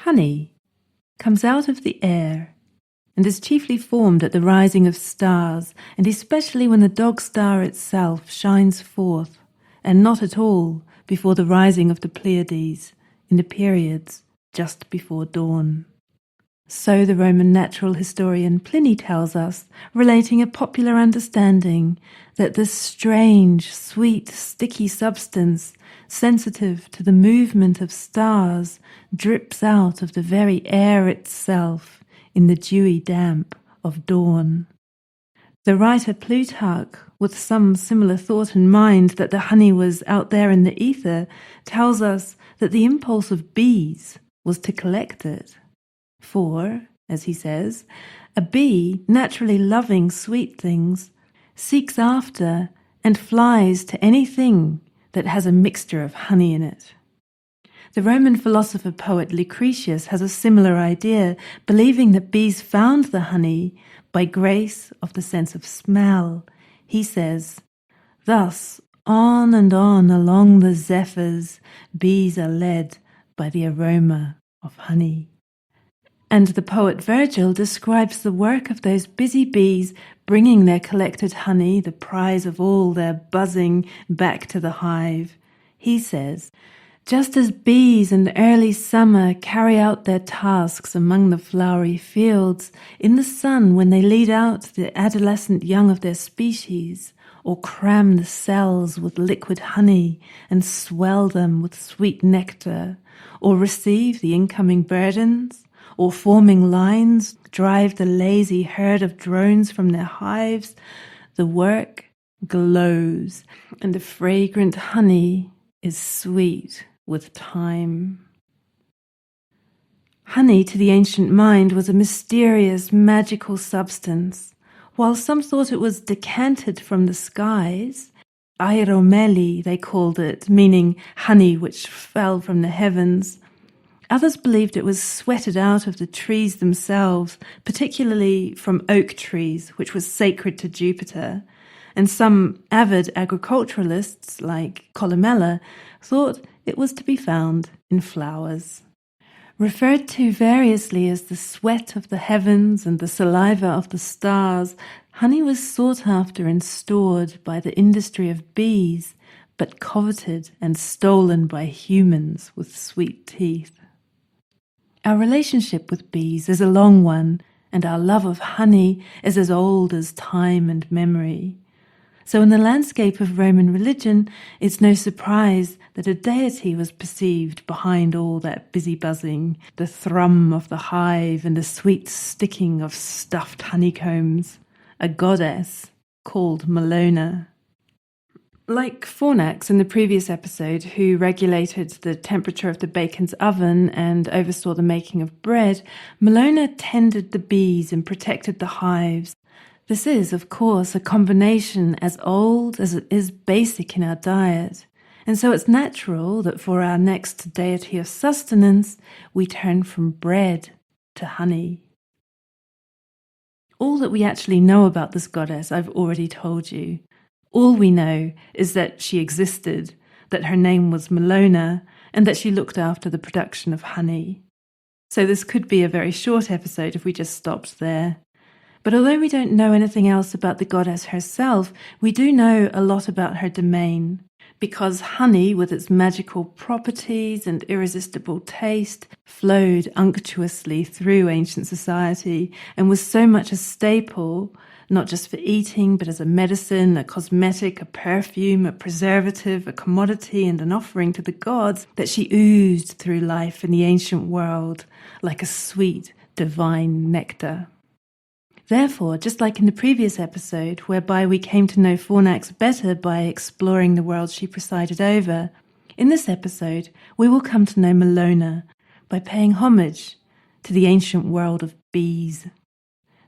Honey comes out of the air and is chiefly formed at the rising of stars, and especially when the dog star itself shines forth, and not at all before the rising of the Pleiades in the periods just before dawn. So the Roman natural historian Pliny tells us, relating a popular understanding that this strange, sweet, sticky substance, sensitive to the movement of stars, drips out of the very air itself in the dewy damp of dawn. The writer Plutarch, with some similar thought in mind that the honey was out there in the ether, tells us that the impulse of bees was to collect it. For, as he says, a bee, naturally loving sweet things, seeks after and flies to anything that has a mixture of honey in it. The Roman philosopher-poet Lucretius has a similar idea, believing that bees found the honey by grace of the sense of smell. He says, "Thus, on and on along the zephyrs, bees are led by the aroma of honey." And the poet Virgil describes the work of those busy bees bringing their collected honey, the prize of all their buzzing, back to the hive. He says, "Just as bees in early summer carry out their tasks among the flowery fields, in the sun when they lead out the adolescent young of their species, or cram the cells with liquid honey and swell them with sweet nectar, or receive the incoming burdens, or forming lines drive the lazy herd of drones from their hives, the work glows, and the fragrant honey is sweet with time." Honey to the ancient mind was a mysterious, magical substance. While some thought it was decanted from the skies, aeromeli they called it, meaning honey which fell from the heavens, others believed it was sweated out of the trees themselves, particularly from oak trees, which was sacred to Jupiter. And some avid agriculturalists, like Columella, thought it was to be found in flowers. Referred to variously as the sweat of the heavens and the saliva of the stars, honey was sought after and stored by the industry of bees, but coveted and stolen by humans with sweet teeth. Our relationship with bees is a long one, and our love of honey is as old as time and memory. So in the landscape of Roman religion, it's no surprise that a deity was perceived behind all that busy buzzing, the thrum of the hive and the sweet sticking of stuffed honeycombs, a goddess called Mellona. Like Fornax in the previous episode, who regulated the temperature of the bacon's oven and oversaw the making of bread, Mellona tended the bees and protected the hives. This is, of course, a combination as old as it is basic in our diet, and so it's natural that for our next deity of sustenance, we turn from bread to honey. All that we actually know about this goddess I've already told you. All we know is that she existed, that her name was Mellona, and that she looked after the production of honey. So this could be a very short episode if we just stopped there. But although we don't know anything else about the goddess herself, we do know a lot about her domain, because honey, with its magical properties and irresistible taste, flowed unctuously through ancient society and was so much a staple, not just for eating, but as a medicine, a cosmetic, a perfume, a preservative, a commodity, and an offering to the gods, that she oozed through life in the ancient world like a sweet, divine nectar. Therefore, just like in the previous episode, whereby we came to know Fornax better by exploring the world she presided over, in this episode we will come to know Mellona by paying homage to the ancient world of bees.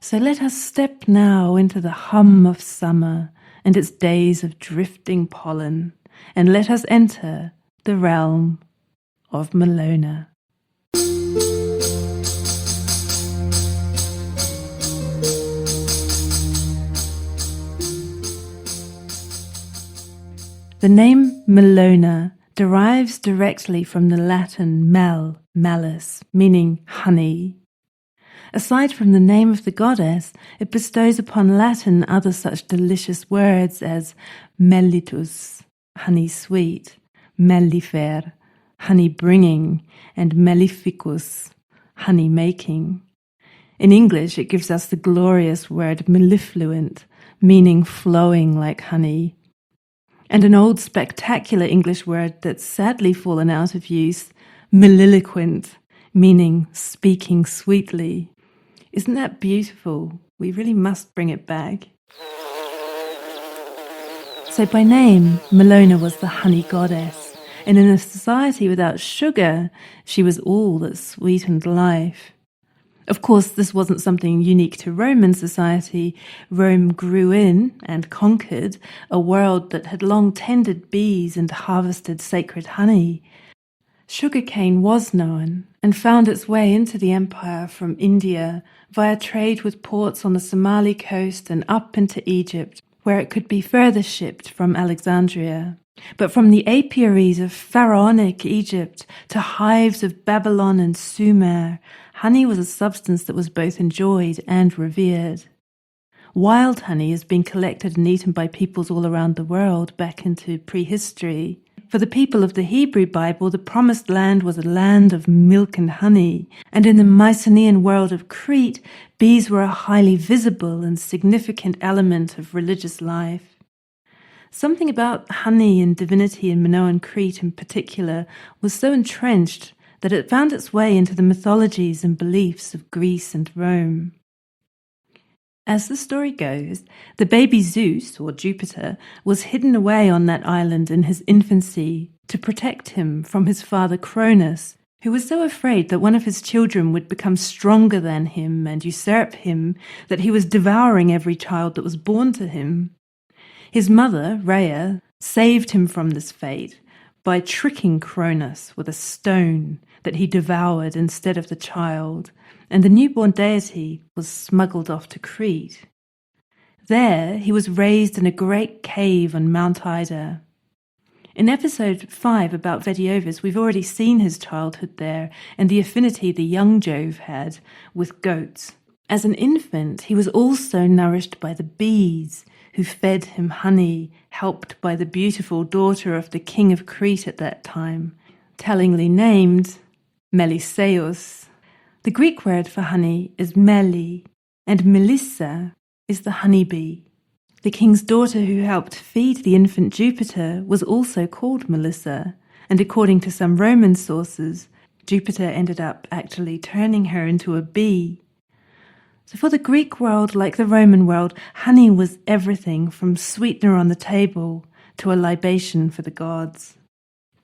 So let us step now into the hum of summer and its days of drifting pollen, and let us enter the realm of Mellona. The name Mellona derives directly from the Latin mel, malice, meaning honey. Aside from the name of the goddess, it bestows upon Latin other such delicious words as mellitus, honey sweet, mellifer, honey bringing, and mellificus, honey making. In English, it gives us the glorious word mellifluent, meaning flowing like honey. And an old spectacular English word that's sadly fallen out of use, melliloquent, meaning speaking sweetly. Isn't that beautiful? We really must bring it back. So by name, Mellona was the honey goddess, and in a society without sugar, she was all that sweetened life. Of course, this wasn't something unique to Roman society. Rome grew in and conquered a world that had long tended bees and harvested sacred honey. Sugarcane was known and found its way into the empire from India via trade with ports on the Somali coast and up into Egypt, where it could be further shipped from Alexandria. But from the apiaries of pharaonic Egypt to hives of Babylon and Sumer, honey was a substance that was both enjoyed and revered. Wild honey has been collected and eaten by peoples all around the world back into prehistory. For the people of the Hebrew Bible, the Promised Land was a land of milk and honey, and in the Mycenaean world of Crete, bees were a highly visible and significant element of religious life. Something about honey and divinity in Minoan Crete in particular was so entrenched that it found its way into the mythologies and beliefs of Greece and Rome. As the story goes, the baby Zeus, or Jupiter, was hidden away on that island in his infancy to protect him from his father Cronus, who was so afraid that one of his children would become stronger than him and usurp him that he was devouring every child that was born to him. His mother, Rhea, saved him from this fate by tricking Cronus with a stone that he devoured instead of the child, and the newborn deity was smuggled off to Crete. There he was raised in a great cave on Mount Ida. In episode 5 about Vediovis, we've already seen his childhood there and the affinity the young Jove had with goats. As an infant, he was also nourished by the bees, who fed him honey, helped by the beautiful daughter of the king of Crete at that time, tellingly named Melisseus. The Greek word for honey is meli, and Melissa is the honeybee. The king's daughter who helped feed the infant Jupiter was also called Melissa, and according to some Roman sources, Jupiter ended up actually turning her into a bee. So for the Greek world, like the Roman world, honey was everything from sweetener on the table to a libation for the gods.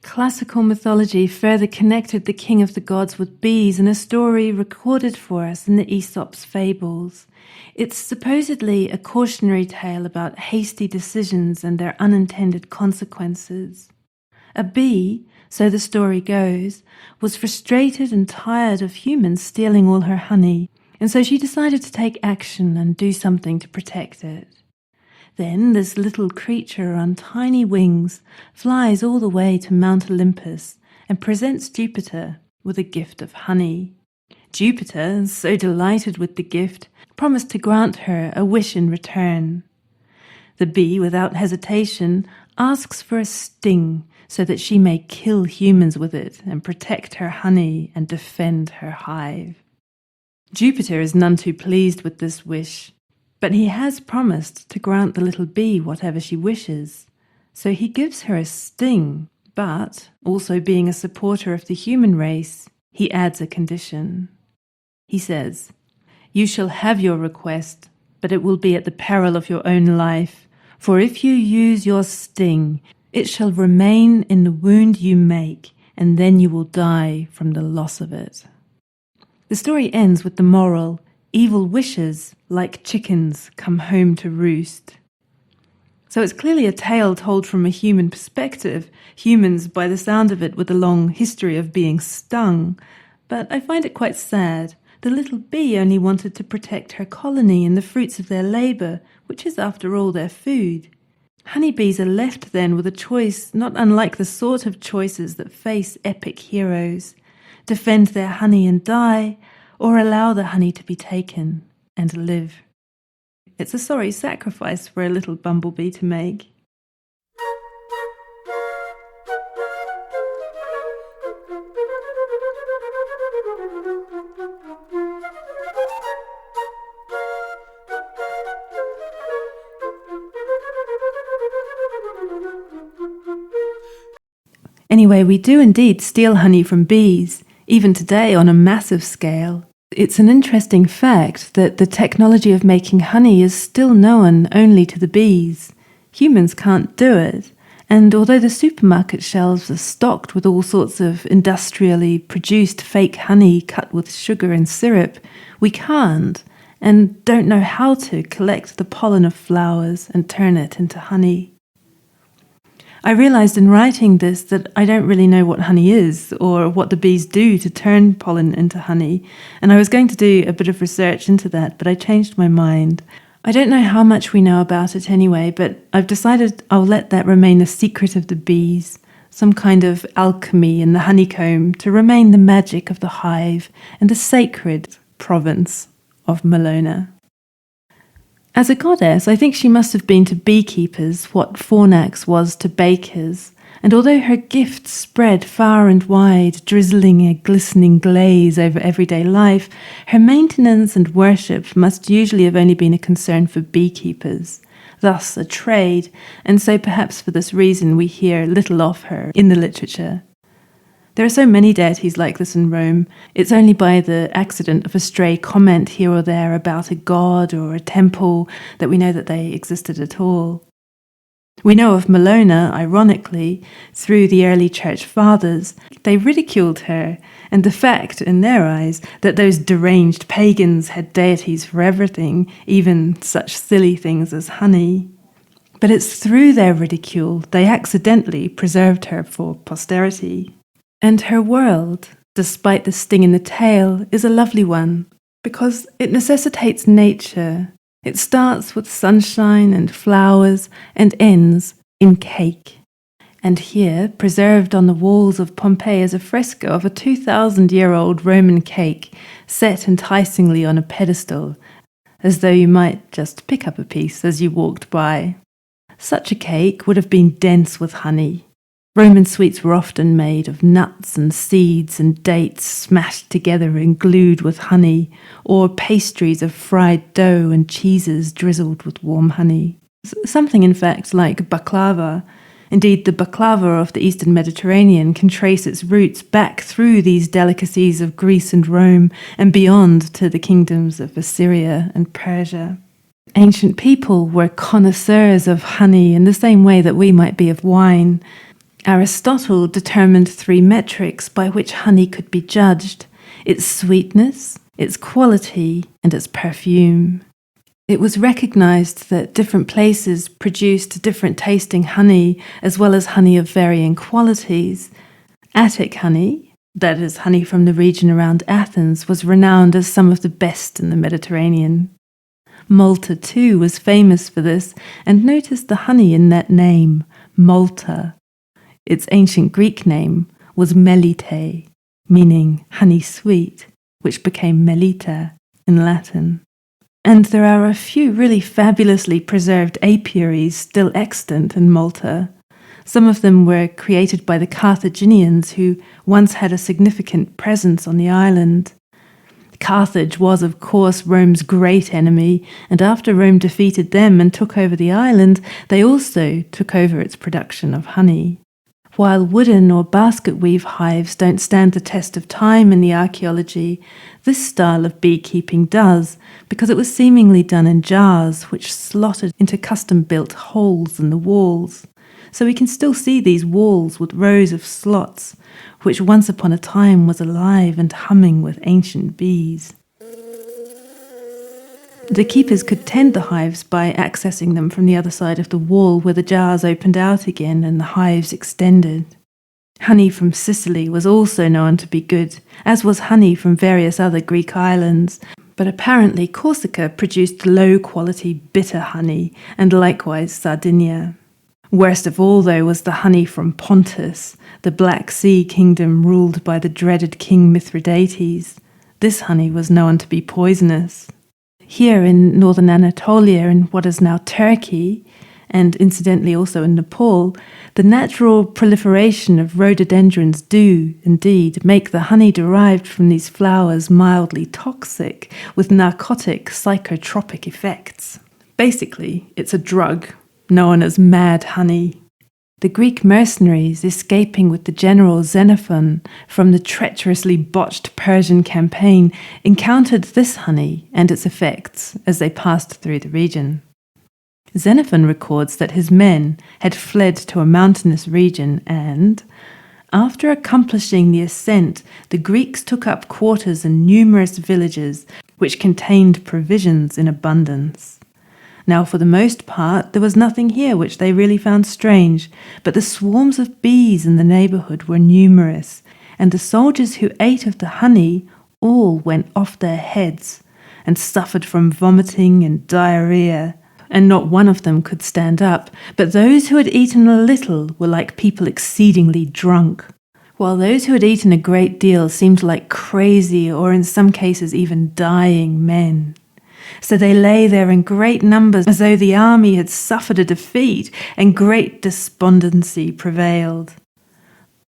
Classical mythology further connected the king of the gods with bees in a story recorded for us in the Aesop's fables. It's supposedly a cautionary tale about hasty decisions and their unintended consequences. A bee, so the story goes, was frustrated and tired of humans stealing all her honey, and so she decided to take action and do something to protect it. Then this little creature on tiny wings flies all the way to Mount Olympus and presents Jupiter with a gift of honey. Jupiter, so delighted with the gift, promised to grant her a wish in return. The bee, without hesitation, asks for a sting so that she may kill humans with it and protect her honey and defend her hive. Jupiter is none too pleased with this wish, but he has promised to grant the little bee whatever she wishes. So he gives her a sting, but, also being a supporter of the human race, he adds a condition. He says, "You shall have your request, but it will be at the peril of your own life. For if you use your sting, it shall remain in the wound you make, and then you will die from the loss of it." The story ends with the moral, evil wishes, like chickens, come home to roost. So it's clearly a tale told from a human perspective, humans, by the sound of it, with a long history of being stung. But I find it quite sad. The little bee only wanted to protect her colony and the fruits of their labour, which is, after all, their food. Honeybees are left then with a choice not unlike the sort of choices that face epic heroes. defend their honey and die, or allow the honey to be taken and live. It's a sorry sacrifice for a little bumblebee to make. Anyway, we do indeed steal honey from bees, even today on a massive scale. It's an interesting fact that the technology of making honey is still known only to the bees. Humans can't do it, and although the supermarket shelves are stocked with all sorts of industrially produced fake honey cut with sugar and syrup, we can't, and don't know how to collect the pollen of flowers and turn it into honey. I realized in writing this that I don't really know what honey is or what the bees do to turn pollen into honey, and I was going to do a bit of research into that, but I changed my mind. I don't know how much we know about it anyway, but I've decided I'll let that remain a secret of the bees, some kind of alchemy in the honeycomb to remain the magic of the hive and the sacred province of Malona. As a goddess, I think she must have been to beekeepers what Fornax was to bakers, and although her gifts spread far and wide, drizzling a glistening glaze over everyday life, her maintenance and worship must usually have only been a concern for beekeepers, thus a trade, and so perhaps for this reason we hear little of her in the literature. There are so many deities like this in Rome, it's only by the accident of a stray comment here or there about a god or a temple that we know that they existed at all. We know of Malona, ironically, through the early church fathers. They ridiculed her, and the fact, in their eyes, that those deranged pagans had deities for everything, even such silly things as honey. But it's through their ridicule they accidentally preserved her for posterity. And her world, despite the sting in the tail, is a lovely one, because it necessitates nature. It starts with sunshine and flowers and ends in cake. And here, preserved on the walls of Pompeii, is a fresco of a 2,000-year-old Roman cake set enticingly on a pedestal, as though you might just pick up a piece as you walked by. Such a cake would have been dense with honey. Roman sweets were often made of nuts and seeds and dates smashed together and glued with honey, or pastries of fried dough and cheeses drizzled with warm honey. Something, in fact, like baklava. Indeed, the baklava of the Eastern Mediterranean can trace its roots back through these delicacies of Greece and Rome and beyond to the kingdoms of Assyria and Persia. Ancient people were connoisseurs of honey in the same way that we might be of wine. Aristotle determined 3 metrics by which honey could be judged: its sweetness, its quality, and its perfume. It was recognized that different places produced different tasting honey, as well as honey of varying qualities. Attic honey, that is, honey from the region around Athens, was renowned as some of the best in the Mediterranean. Malta, too, was famous for this, and notice the honey in that name, Malta. Its ancient Greek name was Melite, meaning honey sweet, which became Melita in Latin. And there are a few really fabulously preserved apiaries still extant in Malta. Some of them were created by the Carthaginians, who once had a significant presence on the island. Carthage was, of course, Rome's great enemy, and after Rome defeated them and took over the island, they also took over its production of honey. While wooden or basket weave hives don't stand the test of time in the archaeology, this style of beekeeping does, because it was seemingly done in jars which slotted into custom-built holes in the walls. So we can still see these walls with rows of slots, which once upon a time was alive and humming with ancient bees. The keepers could tend the hives by accessing them from the other side of the wall, where the jars opened out again and the hives extended. Honey from Sicily was also known to be good, as was honey from various other Greek islands, but apparently Corsica produced low-quality bitter honey, and likewise Sardinia. Worst of all, though, was the honey from Pontus, the Black Sea kingdom ruled by the dreaded King Mithridates. This honey was known to be poisonous. Here in northern Anatolia, in what is now Turkey, and incidentally also in Nepal, the natural proliferation of rhododendrons do, indeed, make the honey derived from these flowers mildly toxic, with narcotic psychotropic effects. Basically, it's a drug known as mad honey. The Greek mercenaries escaping with the general Xenophon from the treacherously botched Persian campaign encountered this honey and its effects as they passed through the region. Xenophon records that his men had fled to a mountainous region and, after accomplishing the ascent, the Greeks took up quarters in numerous villages which contained provisions in abundance. Now, for the most part, there was nothing here which they really found strange, but the swarms of bees in the neighbourhood were numerous, and the soldiers who ate of the honey all went off their heads and suffered from vomiting and diarrhea, and not one of them could stand up, but those who had eaten a little were like people exceedingly drunk, while those who had eaten a great deal seemed like crazy or in some cases even dying men. So they lay there in great numbers as though the army had suffered a defeat, and great despondency prevailed.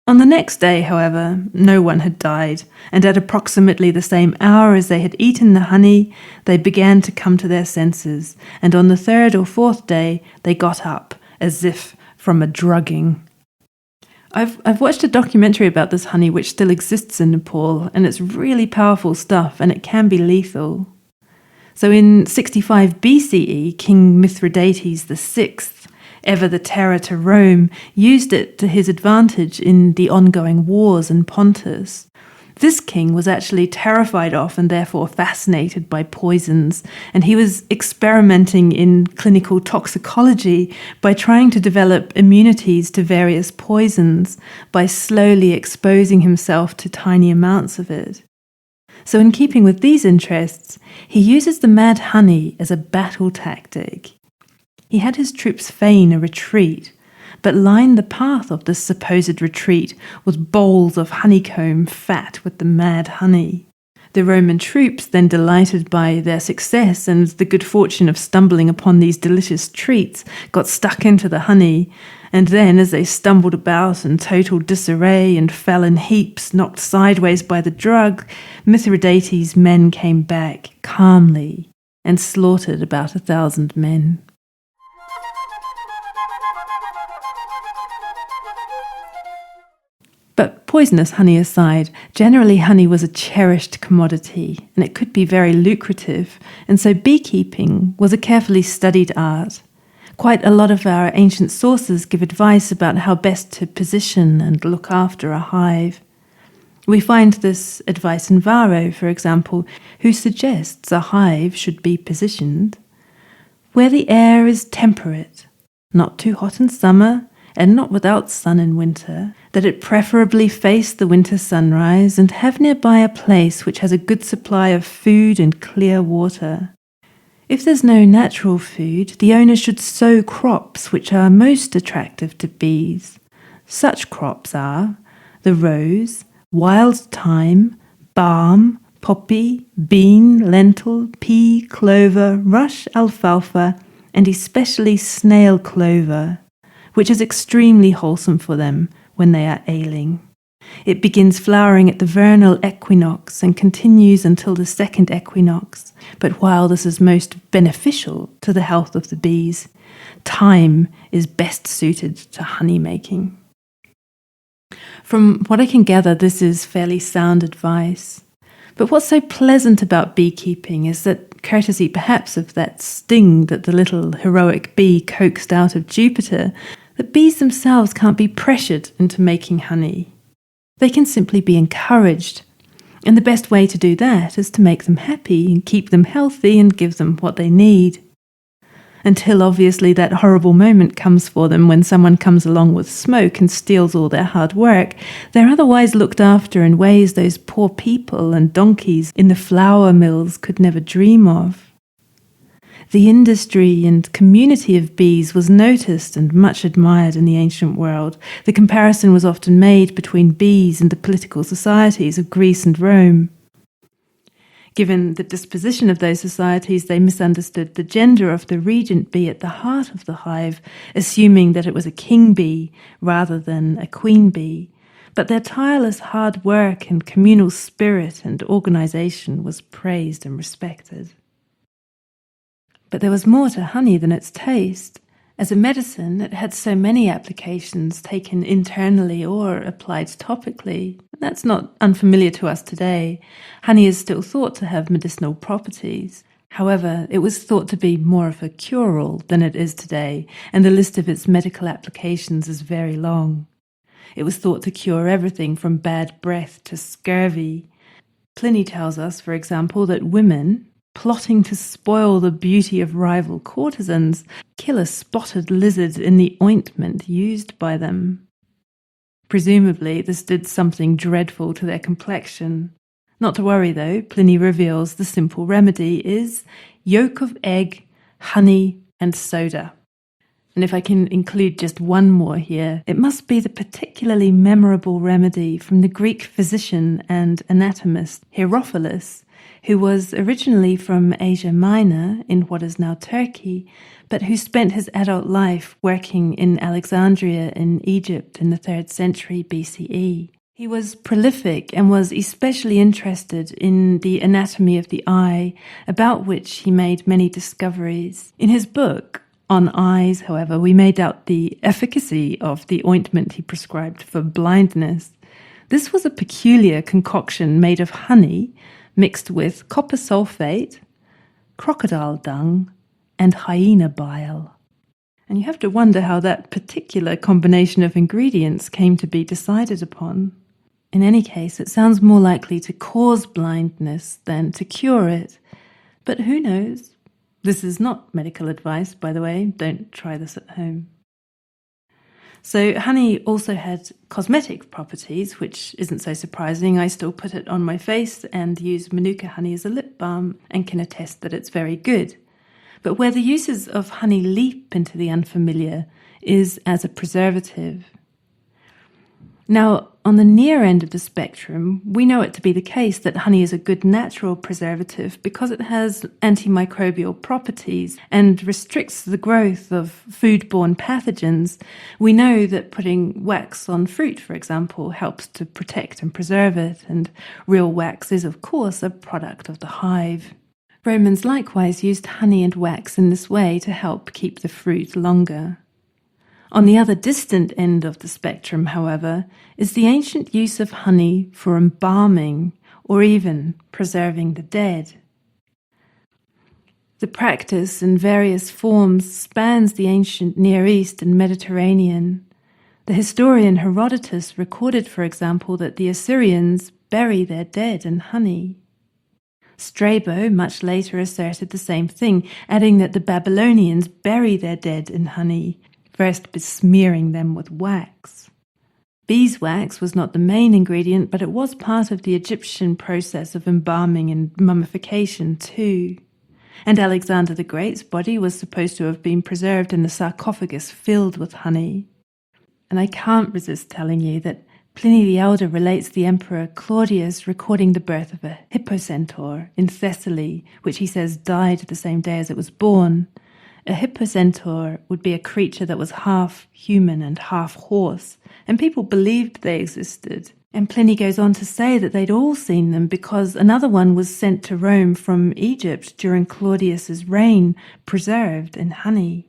On the next day, however, no one had died, and at approximately the same hour as they had eaten the honey, they began to come to their senses, and on the third or fourth day they got up, as if from a drugging. I've watched a documentary about this honey which still exists in Nepal, and it's really powerful stuff, and it can be lethal. So in 65 BCE, King Mithridates VI, ever the terror to Rome, used it to his advantage in the ongoing wars in Pontus. This king was actually terrified of and therefore fascinated by poisons, and he was experimenting in clinical toxicology by trying to develop immunities to various poisons by slowly exposing himself to tiny amounts of it. So in keeping with these interests, he uses the mad honey as a battle tactic. He had his troops feign a retreat, but line the path of this supposed retreat with bowls of honeycomb fat with the mad honey. The Roman troops, then delighted by their success and the good fortune of stumbling upon these delicious treats, got stuck into the honey, and then, as they stumbled about in total disarray and fell in heaps, knocked sideways by the drug, Mithridates' men came back calmly and slaughtered about 1,000 men. But poisonous honey aside, generally honey was a cherished commodity, and it could be very lucrative, and so beekeeping was a carefully studied art. Quite a lot of our ancient sources give advice about how best to position and look after a hive. We find this advice in Varro, for example, who suggests a hive should be positioned where the air is temperate, not too hot in summer and not without sun in winter, that it preferably face the winter sunrise and have nearby a place which has a good supply of food and clear water. If there's no natural food, the owner should sow crops which are most attractive to bees. Such crops are the rose, wild thyme, balm, poppy, bean, lentil, pea, clover, rush, alfalfa, and especially snail clover, which is extremely wholesome for them when they are ailing. It begins flowering at the vernal equinox and continues until the second equinox. But while this is most beneficial to the health of the bees, thyme is best suited to honey making. From what I can gather, this is fairly sound advice. But what's so pleasant about beekeeping is that, courtesy perhaps of that sting that the little heroic bee coaxed out of Jupiter, the bees themselves can't be pressured into making honey. They can simply be encouraged, and the best way to do that is to make them happy and keep them healthy and give them what they need. Until obviously that horrible moment comes for them when someone comes along with smoke and steals all their hard work, they're otherwise looked after in ways those poor people and donkeys in the flour mills could never dream of. The industry and community of bees was noticed and much admired in the ancient world. The comparison was often made between bees and the political societies of Greece and Rome. Given the disposition of those societies, they misunderstood the gender of the regent bee at the heart of the hive, assuming that it was a king bee rather than a queen bee. But their tireless hard work and communal spirit and organization was praised and respected. But there was more to honey than its taste. As a medicine, it had so many applications taken internally or applied topically. That's not unfamiliar to us today. Honey is still thought to have medicinal properties. However, it was thought to be more of a cure-all than it is today, and the list of its medical applications is very long. It was thought to cure everything from bad breath to scurvy. Pliny tells us, for example, that women, plotting to spoil the beauty of rival courtesans, kill a spotted lizard in the ointment used by them. Presumably, this did something dreadful to their complexion. Not to worry, though, Pliny reveals the simple remedy is yolk of egg, honey, and soda. And if I can include just one more here, it must be the particularly memorable remedy from the Greek physician and anatomist Herophilus, who was originally from Asia Minor in what is now Turkey, but who spent his adult life working in Alexandria in Egypt in the 3rd century BCE. He was prolific and was especially interested in the anatomy of the eye, about which he made many discoveries. In his book, On Eyes, however, we may doubt the efficacy of the ointment he prescribed for blindness. This was a peculiar concoction made of honey mixed with copper sulfate, crocodile dung, and hyena bile. And you have to wonder how that particular combination of ingredients came to be decided upon. In any case, it sounds more likely to cause blindness than to cure it. But who knows? This is not medical advice, by the way. Don't try this at home. So honey also had cosmetic properties, which isn't so surprising. I still put it on my face and use Manuka honey as a lip balm and can attest that it's very good. But where the uses of honey leap into the unfamiliar is as a preservative. Now, on the near end of the spectrum, we know it to be the case that honey is a good natural preservative because it has antimicrobial properties and restricts the growth of foodborne pathogens. We know that putting wax on fruit, for example, helps to protect and preserve it, and real wax is, of course, a product of the hive. Romans likewise used honey and wax in this way to help keep the fruit longer. On the other distant end of the spectrum, however, is the ancient use of honey for embalming or even preserving the dead. The practice in various forms spans the ancient Near East and Mediterranean. The historian Herodotus recorded, for example, that the Assyrians bury their dead in honey. Strabo much later asserted the same thing, adding that the Babylonians bury their dead in honey, first besmearing them with wax. Beeswax was not the main ingredient, but it was part of the Egyptian process of embalming and mummification too. And Alexander the Great's body was supposed to have been preserved in a sarcophagus filled with honey. And I can't resist telling you that Pliny the Elder relates the Emperor Claudius recording the birth of a hippocentaur in Thessaly, which he says died the same day as it was born. A hippocentaur would be a creature that was half human and half horse, and people believed they existed. And Pliny goes on to say that they'd all seen them because another one was sent to Rome from Egypt during Claudius's reign, preserved in honey.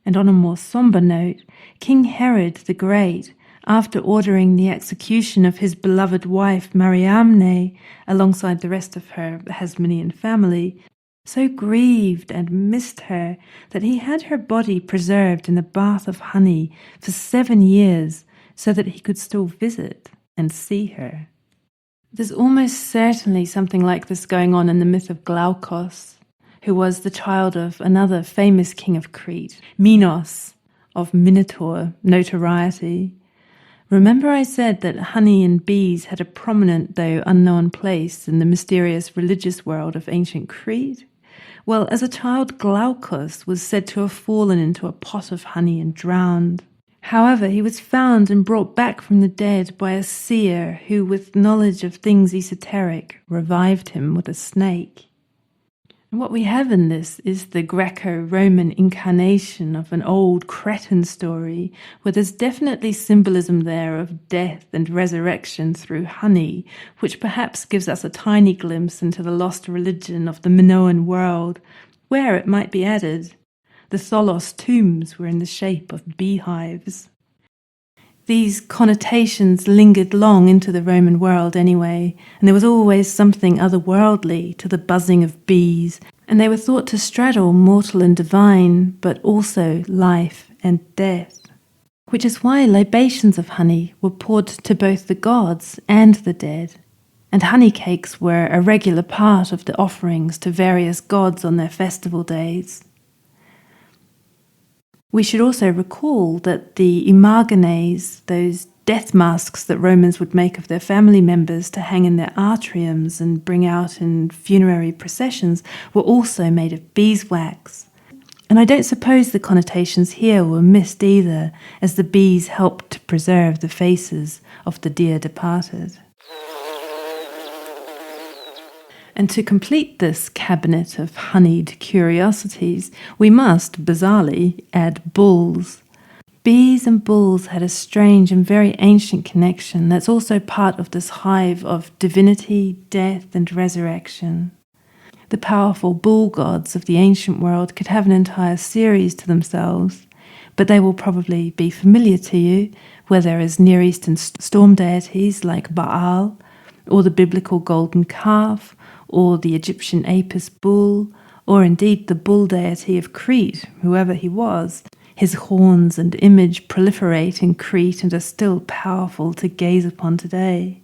And on a more somber note, King Herod the Great, after ordering the execution of his beloved wife Mariamne alongside the rest of her Hasmonean family, so grieved and missed her that he had her body preserved in a bath of honey for 7 years so that he could still visit and see her. There's almost certainly something like this going on in the myth of Glaukos, who was the child of another famous king of Crete, Minos, of Minotaur notoriety. Remember I said that honey and bees had a prominent, though unknown place in the mysterious religious world of ancient Crete? Well, as a child, Glaucus was said to have fallen into a pot of honey and drowned. However, he was found and brought back from the dead by a seer who, with knowledge of things esoteric, revived him with a snake. And what we have in this is the Greco-Roman incarnation of an old Cretan story, where there's definitely symbolism there of death and resurrection through honey, which perhaps gives us a tiny glimpse into the lost religion of the Minoan world, where, it might be added, the Tholos tombs were in the shape of beehives. These connotations lingered long into the Roman world anyway, and there was always something otherworldly to the buzzing of bees, and they were thought to straddle mortal and divine, but also life and death. Which is why libations of honey were poured to both the gods and the dead, and honey cakes were a regular part of the offerings to various gods on their festival days. We should also recall that the imagones, those death masks that Romans would make of their family members to hang in their atriums and bring out in funerary processions, were also made of beeswax. And I don't suppose the connotations here were missed either, as the bees helped to preserve the faces of the dear departed. And to complete this cabinet of honeyed curiosities, we must, bizarrely, add bulls. Bees and bulls had a strange and very ancient connection that's also part of this hive of divinity, death, and resurrection. The powerful bull gods of the ancient world could have an entire series to themselves, but they will probably be familiar to you, whether as Near Eastern storm deities like Baal, or the biblical golden calf, or the Egyptian Apis bull, or indeed the bull deity of Crete, whoever he was. His horns and image proliferate in Crete and are still powerful to gaze upon today.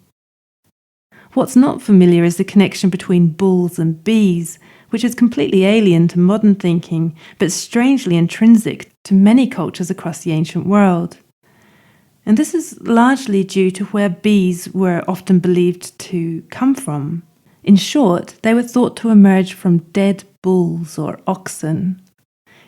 What's not familiar is the connection between bulls and bees, which is completely alien to modern thinking, but strangely intrinsic to many cultures across the ancient world. And this is largely due to where bees were often believed to come from. In short, they were thought to emerge from dead bulls or oxen.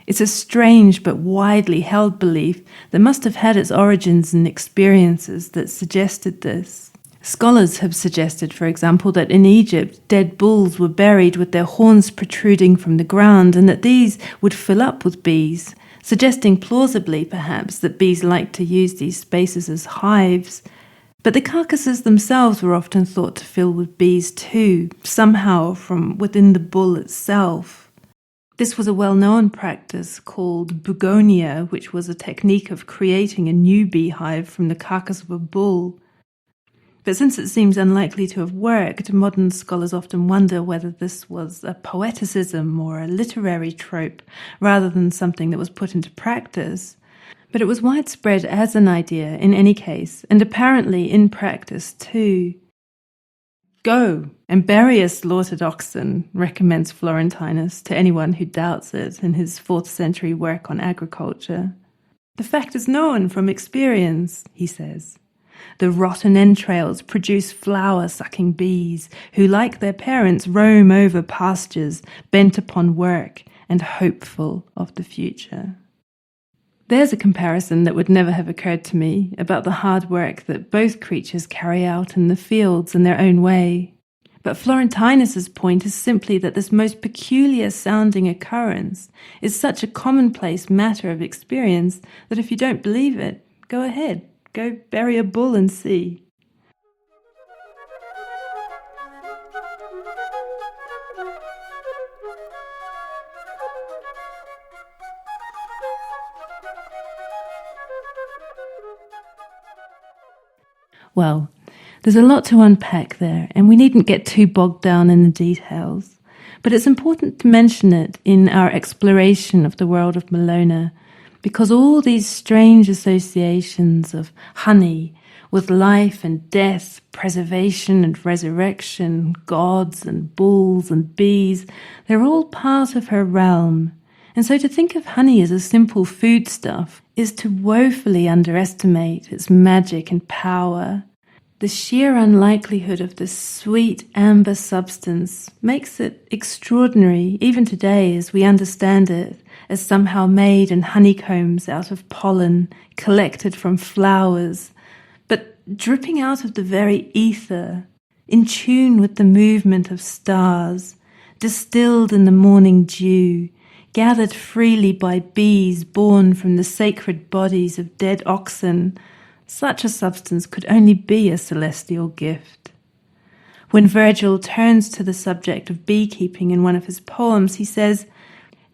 It's a strange but widely held belief that must have had its origins in experiences that suggested this. Scholars have suggested, for example, that in Egypt, dead bulls were buried with their horns protruding from the ground, and that these would fill up with bees, suggesting plausibly, perhaps, that bees liked to use these spaces as hives. But the carcasses themselves were often thought to fill with bees too, somehow from within the bull itself. This was a well-known practice called bugonia, which was a technique of creating a new beehive from the carcass of a bull. But since it seems unlikely to have worked, modern scholars often wonder whether this was a poeticism or a literary trope, rather than something that was put into practice. But it was widespread as an idea in any case, and apparently in practice too. Go and bury a slaughtered oxen, recommends Florentinus to anyone who doubts it in his 4th century work on agriculture. The fact is known from experience, he says. The rotten entrails produce flower-sucking bees who, like their parents, roam over pastures, bent upon work and hopeful of the future. There's a comparison that would never have occurred to me about the hard work that both creatures carry out in the fields in their own way. But Florentinus's point is simply that this most peculiar sounding occurrence is such a commonplace matter of experience that if you don't believe it, go ahead, go bury a bull and see. Well, there's a lot to unpack there, and we needn't get too bogged down in the details. But it's important to mention it in our exploration of the world of Malona, because all these strange associations of honey with life and death, preservation and resurrection, gods and bulls and bees, they're all part of her realm. And so to think of honey as a simple foodstuff is to woefully underestimate its magic and power. The sheer unlikelihood of this sweet amber substance makes it extraordinary, even today as we understand it, as somehow made in honeycombs out of pollen collected from flowers, but dripping out of the very ether, in tune with the movement of stars, distilled in the morning dew, gathered freely by bees born from the sacred bodies of dead oxen. Such a substance could only be a celestial gift. When Virgil turns to the subject of beekeeping in one of his poems, he says,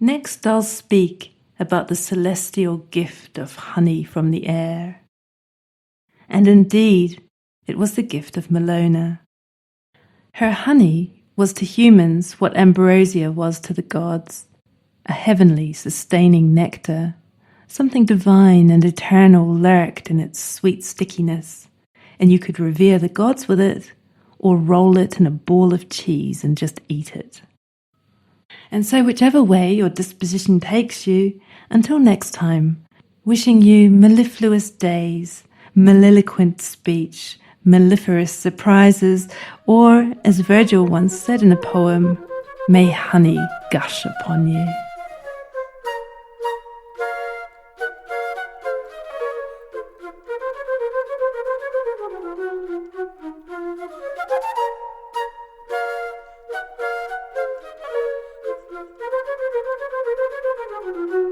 "Next I'll speak about the celestial gift of honey from the air." And indeed, it was the gift of Mellona. Her honey was to humans what ambrosia was to the gods, a heavenly, sustaining nectar. Something divine and eternal lurked in its sweet stickiness, and you could revere the gods with it, or roll it in a ball of cheese and just eat it. And so whichever way your disposition takes you, until next time, wishing you mellifluous days, melliloquent speech, melliferous surprises, or, as Virgil once said in a poem, may honey gush upon you. Thank you.